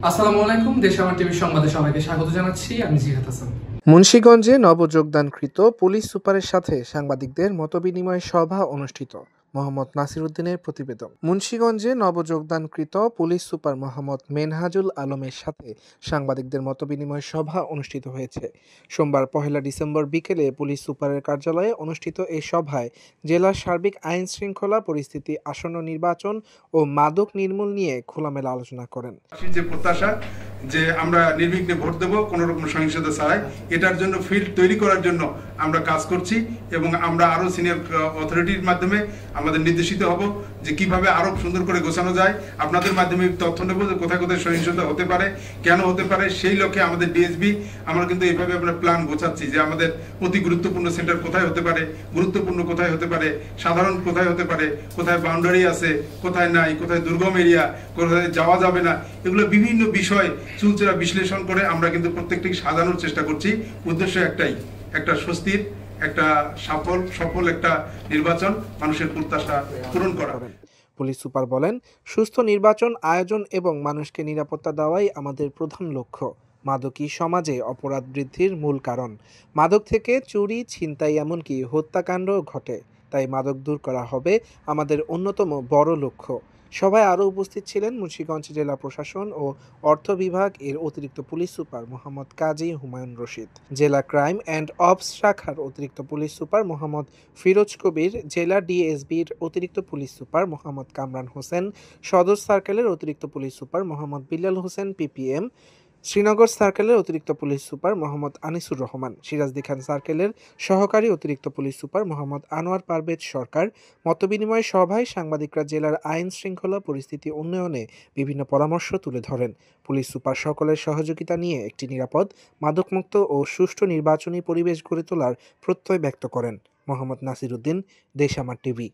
আসসালামু আলাইকুম। দেশামার টিভির সংবাদে সবাইকে স্বাগত জানাচ্ছি। আমি জিহাদ হাসান। মুন্সিগঞ্জে নবযোগদানকৃত পুলিশ সুপারের সাথে সাংবাদিকদের মতবিনিময় সভা অনুষ্ঠিত। মোহাম্মদ নাসির উদ্দিনের প্রতিবেদন। মুন্সিগঞ্জে নবযোগদানকৃত পুলিশ সুপার মোহাম্মদ মেনহাজুল আলমের সাথে সাংবাদিকদের মতবিনিময় সভা অনুষ্ঠিত হয়েছে। সোমবার ১ ডিসেম্বর বিকেলে পুলিশ সুপারের কার্যালয়ে অনুষ্ঠিত এই সভায় জেলার সার্বিক আইন শৃঙ্খলা পরিস্থিতি, আসন্ন নির্বাচন ও মাদক নির্মূল নিয়ে খোলামেলা আলোচনা করেন। যে প্রত্যাশা যে আমরা নির্বিঘ্নে ভোট দেবো কোনো রকম সহিংসতা ছাড়াই, এটার জন্য ফিল্ড তৈরি করার জন্য আমরা কাজ করছি এবং আমরা আরো সিনিয়র অথরিটির মাধ্যমে আমাদের নির্দেশিত হব যে কিভাবে আরো সুন্দর করে গোছানো যায়। আপনাদের মাধ্যমে তথ্য নেব যে কোথায় কোথায় সহিংসতা হতে পারে, কেন হতে পারে, সেই লক্ষ্যে আমাদের ডিএসবি আমরা কিন্তু এইভাবে আমরা প্ল্যান গোছাচ্ছি যে আমাদের অতি গুরুত্বপূর্ণ সেন্টার কোথায় হতে পারে, গুরুত্বপূর্ণ কোথায় হতে পারে, সাধারণ কোথায় হতে পারে, কোথায় বাউন্ডারি আছে, কোথায় নাই, কোথায় দুর্গম এরিয়া, কোথায় যাওয়া যাবে না, এগুলো বিভিন্ন বিষয় চুলচেরা বিশ্লেষণ করে আমরা কিন্তু প্রত্যেকটিকে সাজানোর চেষ্টা করছি। উদ্দেশ্য একটাই, একটা স্বস্তির, একটা সফল একটা নির্বাচন, মানুষের প্রত্যাশা পূরণ করা। পুলিশ সুপার বলেন, সুস্থ নির্বাচন আয়োজন এবং মানুষকে নিরাপত্তা দেওয়াই আমাদের প্রধান লক্ষ্য। মাদকই সমাজে অপরাধ বৃদ্ধির মূল কারণ। মাদক থেকে চুরি, ছিনতাই এমনকি হত্যাকাণ্ড ঘটে। তাই মাদক দূর করা হবে আমাদের অন্যতম বড় লক্ষ্য। সভায় আরও উপস্থিত ছিলেন মুন্সিগঞ্জ জেলা প্রশাসন ও অর্থ বিভাগ এর অতিরিক্ত পুলিশ সুপার মোহাম্মদ কাজী হুমায়ুন রশিদ, জেলা ক্রাইম অ্যান্ড অপস শাখার অতিরিক্ত পুলিশ সুপার মোহাম্মদ ফিরোজ কবির, জেলা ডিএসবির অতিরিক্ত পুলিশ সুপার মোহাম্মদ কামরান হোসেন, সদর সার্কেলের অতিরিক্ত police super Mohammad Billal Hossain PPM, Srinagar সার্কেলের অতিরিক্ত পুলিশ সুপার মোহাম্মদ আনিসুর রহমান, সিরাজদি খান সার্কেলের সহকারী অতিরিক্ত পুলিশ সুপার মোহাম্মদ আনোয়ার পারভেজ সরকার। মতবিনিময় সভায় সাংবাদিকরা জেলার আইন শৃঙ্খলা পরিস্থিতি উন্নয়নে বিভিন্ন পরামর্শ তুলে ধরেন। পুলিশ সুপার সকলের সহযোগিতা নিয়ে একটি নিরাপদ, মাদকমুক্ত ও সুষ্ঠু নির্বাচনী পরিবেশ গড়ে তোলার প্রত্যয় ব্যক্ত করেন। মোহাম্মদ নাসির উদ্দিন, দেশামার টিভি।